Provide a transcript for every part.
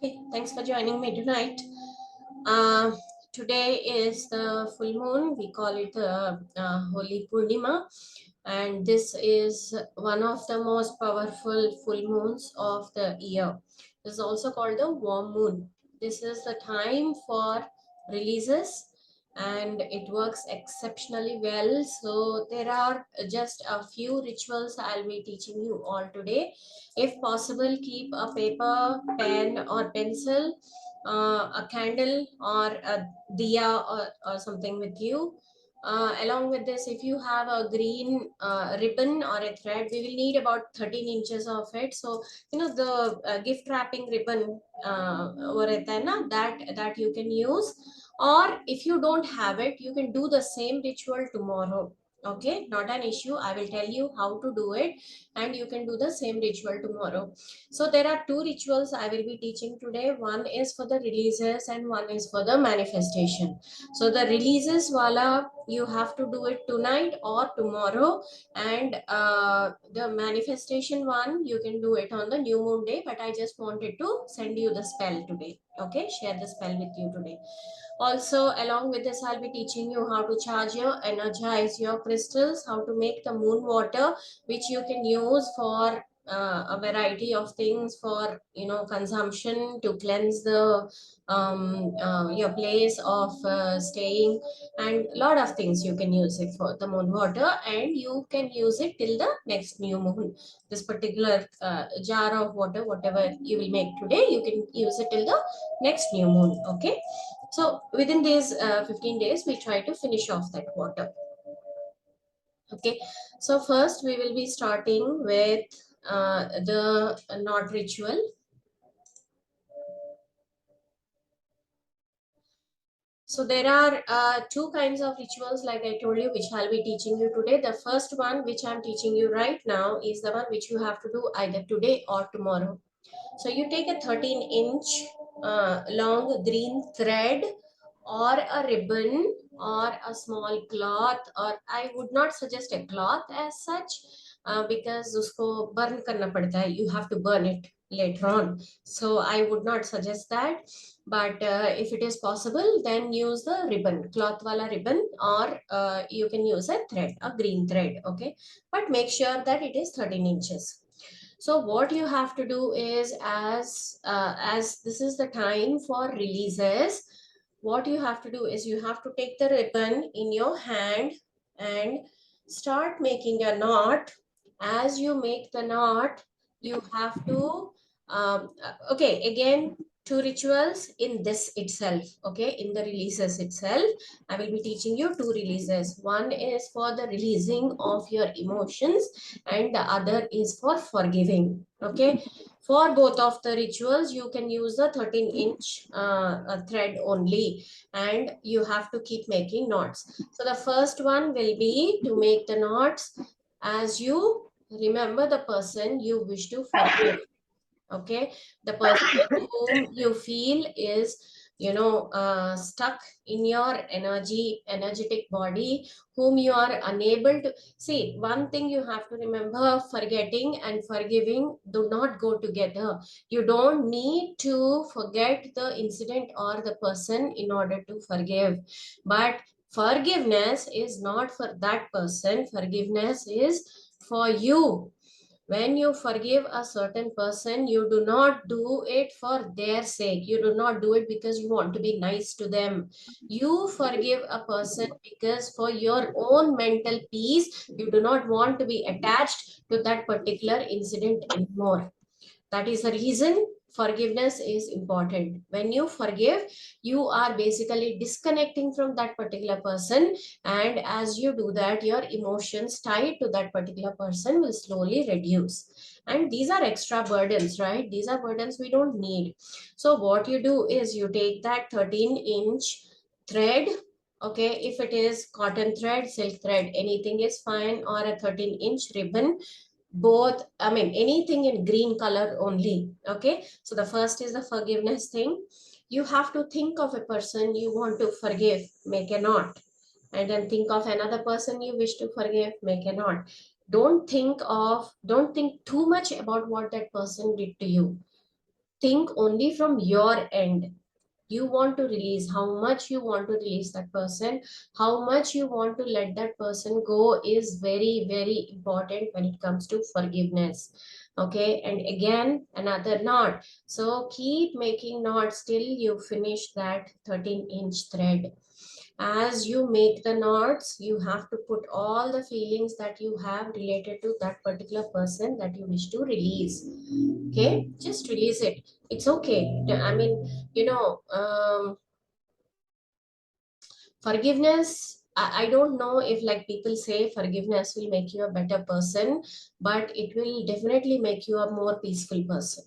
Okay, thanks for joining me tonight. Uh, Today is the full moon. We call it Holy Purnima, and this is one of the most powerful full moons of the year. This is also called the warm moon. This is the time for releases, and it works exceptionally well. So there are just a few rituals I'll be teaching you all today. If possible, keep a paper, pen, or pencil, a candle, or a diya, or something with you. Along with this, if you have a green ribbon or a thread, we will need about 13 inches of it. So, the gift wrapping ribbon, that you can use. Or if you don't have it, you can do the same ritual tomorrow. Okay, not an issue. I will tell you how to do it, and you can do the same ritual tomorrow. So there are two rituals I will be teaching today. One is for the releases and one is for the manifestation. So the releases wala, you have to do it tonight or tomorrow, and the manifestation one you can do it on the new moon day. But I just wanted to send you the spell today. Okay, share the spell with you today. Also, along with this, I'll be teaching you how to charge your, energize your crystals, how to make the moon water, which you can use for a variety of things, for consumption, to cleanse the your place of staying, and a lot of things you can use it for the moon water, and you can use it till the next new moon. This particular jar of water, whatever you will make today, you can use it till the next new moon. Okay, so within these 15 days, we try to finish off that water. Okay, so first we will be starting with the knot ritual. So there are two kinds of rituals, like I told you, which I'll be teaching you today. The first one, which I'm teaching you right now, is the one which you have to do either today or tomorrow. So you take a 13-inch long green thread or a ribbon or a small cloth, or I would not suggest a cloth as such, because usko burn karna padta hai. You have to burn it later on. So I would not suggest that. But if it is possible, then use the ribbon, cloth wala ribbon, or you can use a thread, a green thread. Okay, but make sure that it is 13 inches. So what you have to do is, as this is the time for releases, what you have to do is you have to take the ribbon in your hand and start making a knot. As you make the knot, you have to okay, again, two rituals in this itself. Okay, in the releases itself, I will be teaching you two releases. One is for the releasing of your emotions, and the other is for forgiving. Okay, for both of the rituals, you can use the 13-inch thread only, and you have to keep making knots. So the first one will be to make the knots as you remember the person you wish to forgive. Okay, the person whom you feel is stuck in your energetic body, whom you are unable to see. One thing you have to remember: forgetting and forgiving do not go together. You don't need to forget the incident or the person in order to forgive, but forgiveness is not for that person. Forgiveness is for you. When you forgive a certain person, you do not do it for their sake. You do not do it because you want to be nice to them. You forgive a person because for your own mental peace, you do not want to be attached to that particular incident anymore. That is the reason forgiveness is important. When you forgive, you are basically disconnecting from that particular person. And as you do that, your emotions tied to that particular person will slowly reduce. And these are extra burdens, right? These are burdens we don't need. So what you do is you take that 13-inch thread. Okay, if it is cotton thread, silk thread, anything is fine, or a 13-inch ribbon, both, I mean, anything in green color only. Okay, so the first is the forgiveness thing. You have to think of a person you want to forgive, make a knot, and then think of another person you wish to forgive, make a knot. Don't think too much about what that person did to you. think only from your end. You want to release, how much you want to release that person, how much you want to let that person go is very, very important when it comes to forgiveness. Okay, and again, another knot. So keep making knots till you finish that 13-inch thread. As you make the knots, you have to put all the feelings that you have related to that particular person that you wish to release. Okay, just release it. It's okay. I mean, forgiveness, I don't know if, like, people say forgiveness will make you a better person, but it will definitely make you a more peaceful person.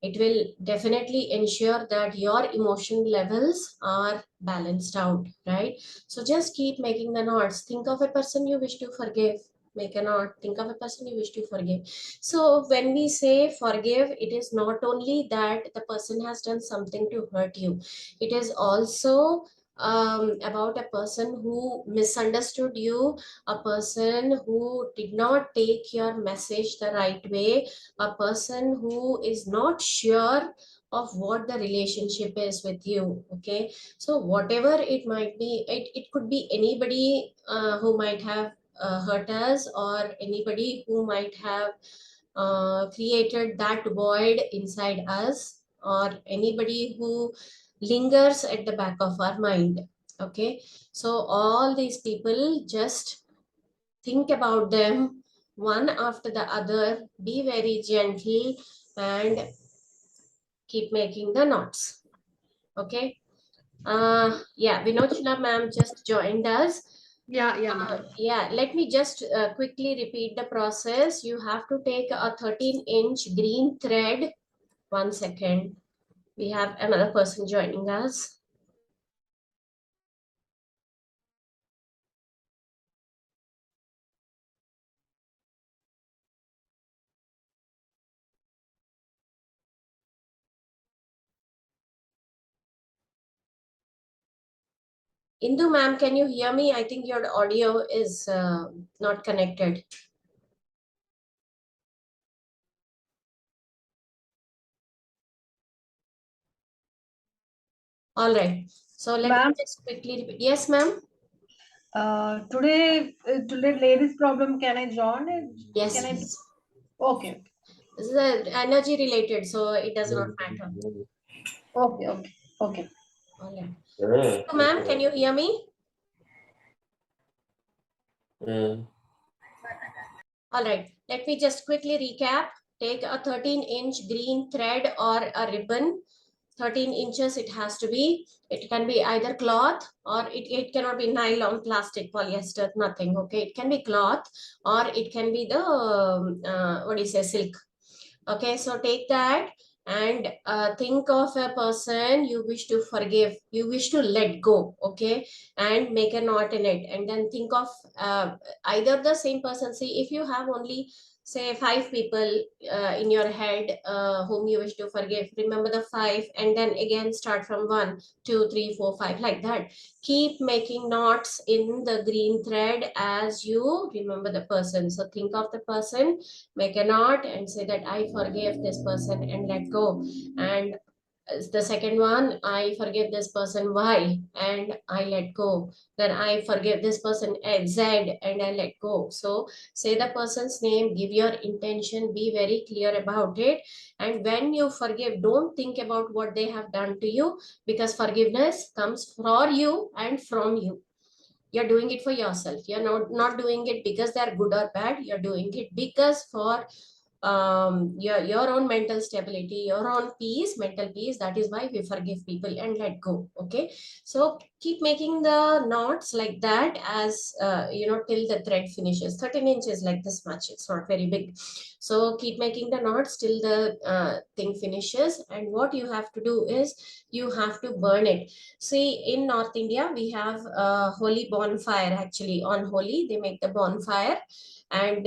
It will definitely ensure that your emotion levels are balanced out, right? So just keep making the knots. Think of a person you wish to forgive. Make a knot. Think of a person you wish to forgive. So when we say forgive, it is not only that the person has done something to hurt you. It is also about a person who misunderstood you, a person who did not take your message the right way, a person who is not sure of what the relationship is with you. Okay, so whatever it might be, it could be anybody who might have hurt us, or anybody who might have created that void inside us, or anybody who lingers at the back of our mind. Okay, so all these people, just think about them one after the other, be very gentle, and keep making the knots. Okay. Yeah, Vinochna ma'am just joined us. Yeah, ma'am. Yeah, let me just quickly repeat the process. You have to take a 13-inch green thread. 1 second. We have another person joining us. Indu ma'am, can you hear me? I think your audio is not connected. All right. So let me Ma'am, just quickly repeat. Yes, ma'am. today ladies problem. Can I join it? Yes, Can I? please. Okay, This is energy related, so it does not matter. okay. All right. So, ma'am, can you hear me? All right. Let me just quickly recap. Take a 13-inch green thread or a ribbon. 13 inches it has to be. It can be either cloth, or it cannot be nylon, plastic, polyester, nothing. Okay. It can be cloth, or it can be the, what do you say, silk. Okay, so take that and think of a person you wish to forgive, you wish to let go. Okay, and make a knot in it, and then think of either the same person. See, if you have only, say, 5 people in your head whom you wish to forgive, remember the five, and then again start from 1, 2, 3, 4, 5, like that. Keep making knots in the green thread as you remember the person. So think of the person, make a knot, and say that I forgive this person, and let go. And the second one, I forgive this person Y, and I let go. Then I forgive this person Z, and I let go. So say the person's name, give your intention, be very clear about it. And when you forgive, don't think about what they have done to you, because forgiveness comes for you and from you. You're doing it for yourself. You're not doing it because they're good or bad. You're doing it because for your own mental stability, your own peace, mental peace. That is why we forgive people and let go. Okay, so keep making the knots like that, as till the thread finishes. 13 inches, like this much, it's not very big. So keep making the knots till the thing finishes. And what you have to do is you have to burn it. See, in North India, we have a holy bonfire. Actually, on Holi, they make the bonfire, and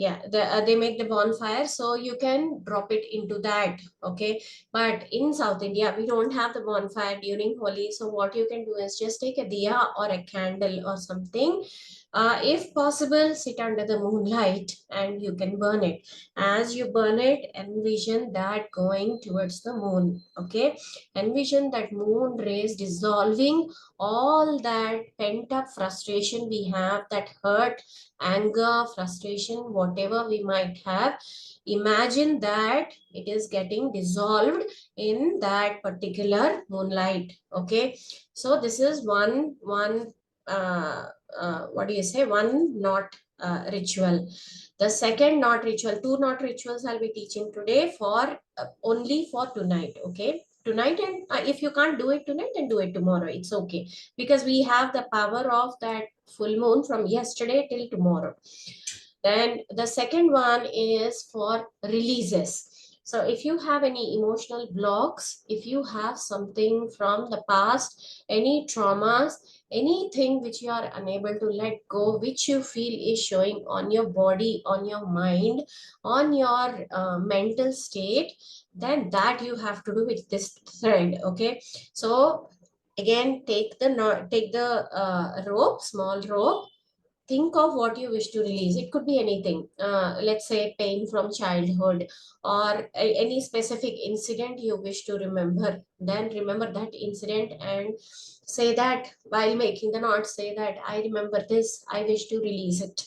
yeah, they make the bonfire, so you can drop it into that. Okay, but in South India, we don't have the bonfire during Holi. So what you can do is just take a diya or a candle or something, If possible, sit under the moonlight and you can burn it. As you burn it, envision that going towards the moon. Okay, envision that moon rays dissolving all that pent up frustration we have, that hurt, anger, frustration, whatever we might have. Imagine that it is getting dissolved in that particular moonlight. Okay, so this is one what do you say, one knot ritual. The second knot ritual, two knot rituals I'll be teaching today for only for tonight. Okay, tonight, and if you can't do it tonight, then do it tomorrow, it's okay, because we have the power of that full moon from yesterday till tomorrow. Then the second one is for releases. So if you have any emotional blocks, if you have something from the past, any traumas, anything which you are unable to let go, which you feel is showing on your body, on your mind, on your mental state, then that you have to do with this thread. Okay, so again, take the rope, small rope. Think of what you wish to release. It could be anything. Let's say pain from childhood, or any specific incident you wish to remember. Then remember that incident and say that, while making the knot, say that I remember this, I wish to release it.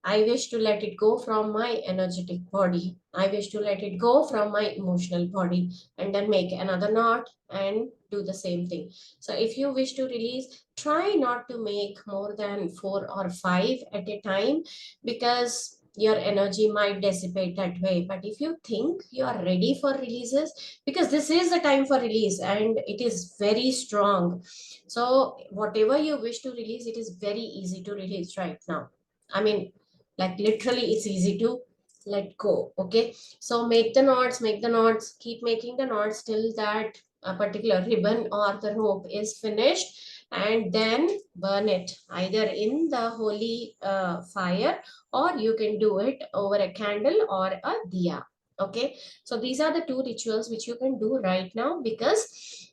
I wish to let it go from my energetic body. I wish to let it go from my emotional body. And then make another knot and do the same thing. So if you wish to release, try not to make more than 4 or 5 at a time, because your energy might dissipate that way. But if you think you are ready for releases, because this is the time for release and it is very strong. So whatever you wish to release, it is very easy to release right now. I mean, like literally it's easy to let go. Okay, so make the knots, keep making the knots till that a particular ribbon or the rope is finished, and then burn it either in the holy fire, or you can do it over a candle or a diya. Okay, so these are the two rituals which you can do right now, because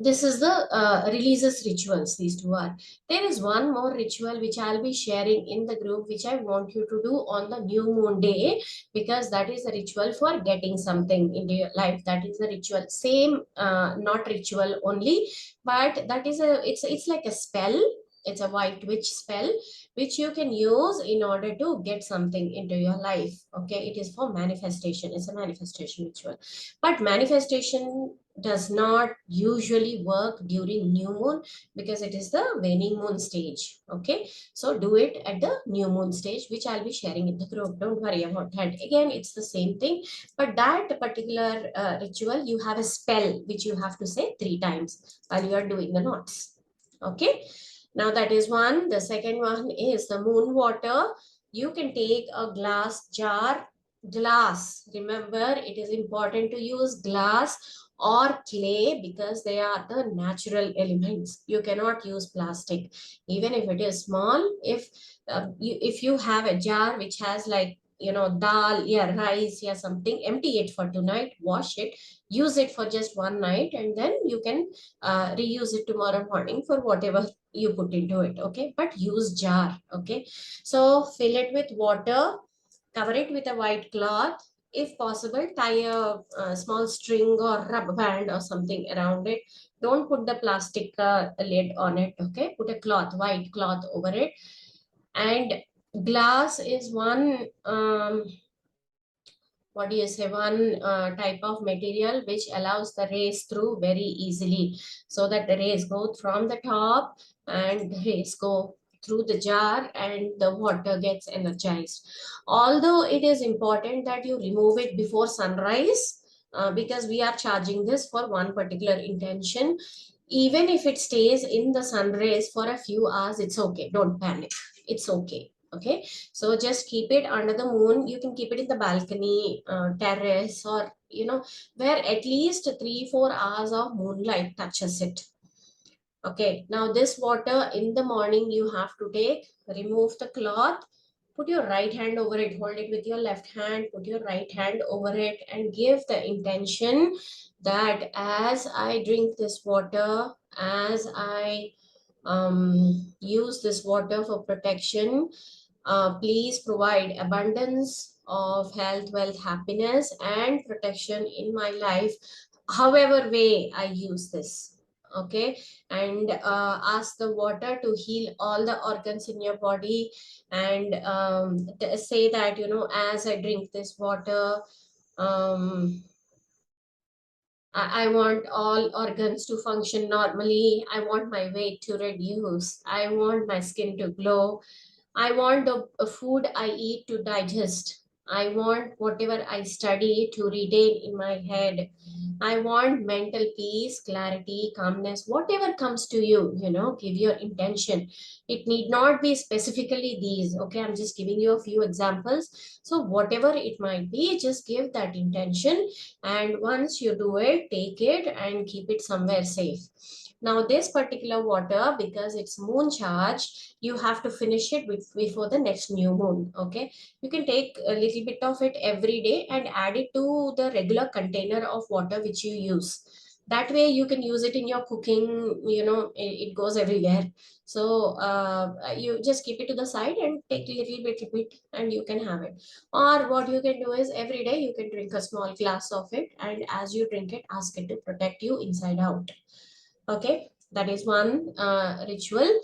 this is the releases rituals. These two are. There is one more ritual which I'll be sharing in the group, which I want you to do on the new moon day, because that is a ritual for getting something into your life. That is a ritual, same not ritual only, but that is a, it's like a spell. It's a white witch spell which you can use in order to get something into your life. Okay, it is for manifestation. It's a manifestation ritual, but manifestation does not usually work during new moon, because it is the waning moon stage. Okay, so do it at the new moon stage, which I'll be sharing in the group. Don't worry about that. Again, it's the same thing, but that particular ritual, you have a spell which you have to say 3 times while you are doing the knots. Okay, now that is one. The second one is the moon water. You can take a glass jar. Glass, remember, it is important to use glass or clay, because they are the natural elements. You cannot use plastic, even if it is small. If you have a jar which has, like, dal, yeah, rice, yeah, something, empty it for tonight, wash it, use it for just one night, and then you can reuse it tomorrow morning for whatever you put into it. Okay, but use jar. Okay, so fill it with water, cover it with a white cloth. If possible, tie a small string or rubber band or something around it. Don't put the plastic lid on it. Okay, put a cloth, white cloth over it. And glass is one what do you say, one type of material which allows the rays through very easily, so that the rays go from the top and the rays go through the jar and the water gets energized. Although it is important that you remove it before sunrise, because we are charging this for one particular intention. Even if it stays in the sun rays for a few hours, it's okay, don't panic, it's okay. Okay, so just keep it under the moon. You can keep it in the balcony, terrace, or where at least 3-4 hours of moonlight touches it. Okay, now this water in the morning you have to take, remove the cloth, put your right hand over it, hold it with your left hand, put your right hand over it, and give the intention that as I drink this water, as I use this water for protection. Please provide abundance of health, wealth, happiness, and protection in my life, however way I use this. Okay, and ask the water to heal all the organs in your body, and say that, you know, as I drink this water, um, I want all organs to function normally. I want my weight to reduce. I want my skin to glow. I want the food I eat to digest. I want whatever I study to retain in my head. I want mental peace, clarity, calmness, whatever comes to you, you know, give your intention. It need not be specifically these. Okay, I'm just giving you a few examples. So, whatever it might be, just give that intention. And once you do it, take it and keep it somewhere safe. Now, this particular water, because it's moon charged, you have to finish it before the next new moon. Okay, you can take a little bit of it every day and add it to the regular container of water which you use. That way you can use it in your cooking, you know, it goes everywhere. So you just keep it to the side and take a little bit and you can have it. Or what you can do is every day you can drink a small glass of it, and as you drink it, ask it to protect you inside out. Okay, that is one ritual.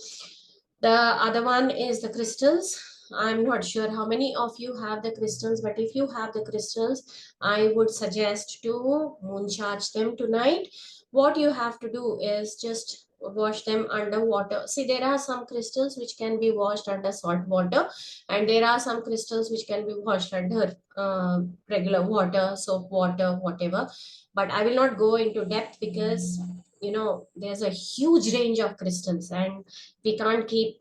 The other one is the crystals. I'm not sure how many of you have the crystals, but if you have the crystals, I would suggest to moon charge them tonight. What you have to do is just wash them under water. See, there are some crystals which can be washed under salt water, and there are some crystals which can be washed under regular water, soap water, whatever. But I will not go into depth because, you know, there's a huge range of crystals, and we can't keep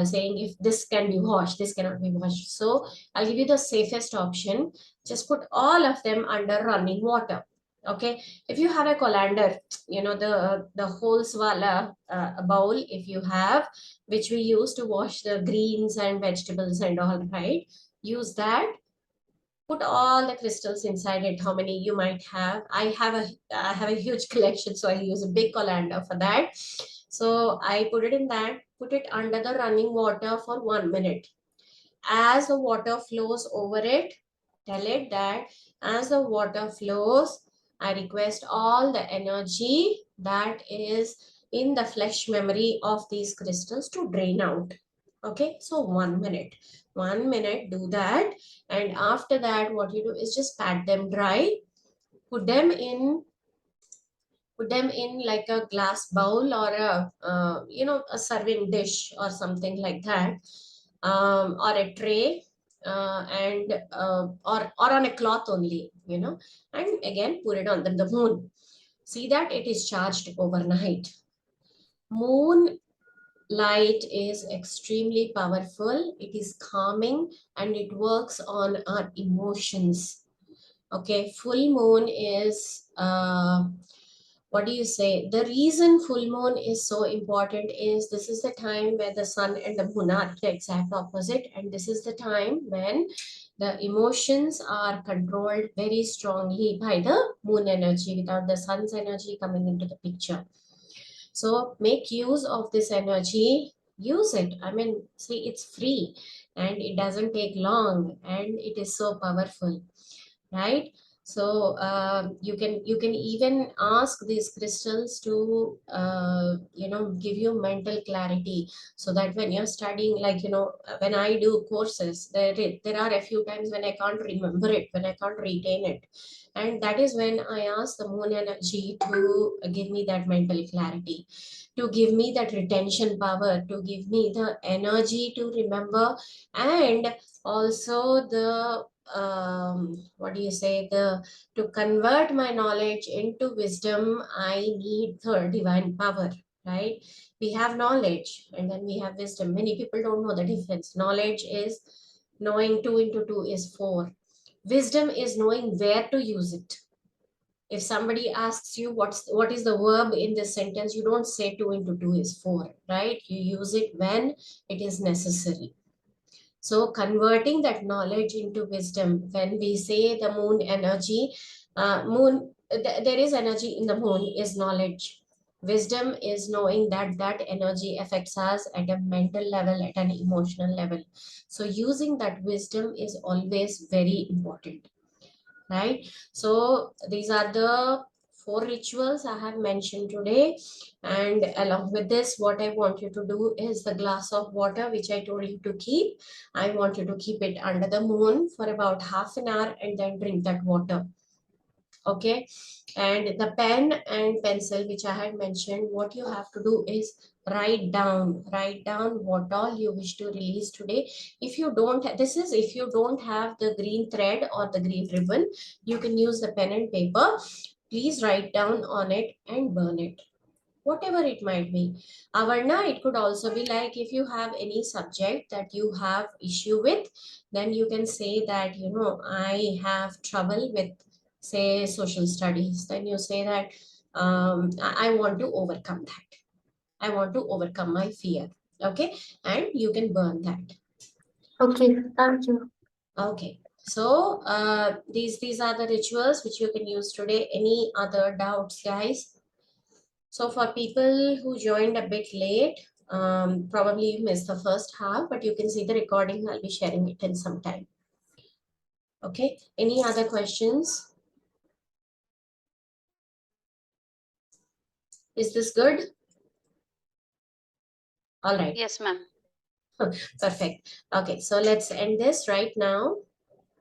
saying if this can be washed, this cannot be washed. So I'll give you the safest option. Just put all of them under running water. Okay, if you have a colander, you know, the holes wala bowl, if you have, which we use to wash the greens and vegetables and all, right, use that. Put all the crystals inside it, how many you might have. I have a huge collection, so I use a big colander for that. So I put it in that, put it under the running water for 1 minute. As the water flows over it, tell it that as the water flows, I request all the energy that is in the flesh memory of these crystals to drain out. Okay, so 1 minute. 1 minute, do that. And after that, what you do is just pat them dry, put them in put them in like a glass bowl or a a serving dish or something like that, or a tray, or on a cloth only, you know, and again put it under the moon. See that it is charged overnight. Moon light is extremely powerful, it is calming, and it works on our emotions. Okay, full moon is what do you say? The reason full moon is so important is this is the time where the sun and the moon are the exact opposite, and this is the time when the emotions are controlled very strongly by the moon energy without the sun's energy coming into the picture. So make use of this energy, use it. I mean, see, it's free and it doesn't take long and it is so powerful, right? So you can even ask these crystals to give you mental clarity, so that when you're studying, like, you know, when I do courses, there are a few times when I can't remember it, when I can't retain it, and that is when I ask the moon energy to give me that mental clarity, to give me that retention power, to give me the energy to remember, and also the what do you say, the to convert my knowledge into wisdom. I need the divine power, right? We have knowledge and then we have wisdom. Many people don't know the difference. Knowledge is knowing 2 into 2 is 4. Wisdom is knowing where to use it. If somebody asks you what is the verb in this sentence, you don't say 2 into 2 is 4, right? You use it when it is necessary. So converting that knowledge into wisdom, when we say the moon energy, there is energy in the moon, is knowledge. Wisdom is knowing that that energy affects us at a mental level, at an emotional level. So using that wisdom is always very important, right? So these are the 4 rituals I have mentioned today. And along with this, what I want you to do is the glass of water, which I told you to keep. I want you to keep it under the moon for about half an hour and then drink that water. Okay. And the pen and pencil, which I had mentioned, what you have to do is write down what all you wish to release today. If you don't, this is if you don't have the green thread or the green ribbon, you can use the pen and paper. Please write down on it and burn it, whatever it might be. Avarna, it could also be like if you have any subject that you have issue with, then you can say that, you know, I have trouble with, say, social studies. Then you say that I want to overcome that. I want to overcome my fear. Okay. And you can burn that. Okay, thank you. Okay. So these are the rituals which you can use today. Any other doubts, guys? So for people who joined a bit late, probably you missed the first half, but you can see the recording. I'll be sharing it in some time. Okay. Any other questions? Is this good? All right. Yes, ma'am. Perfect. Okay. So let's end this right now.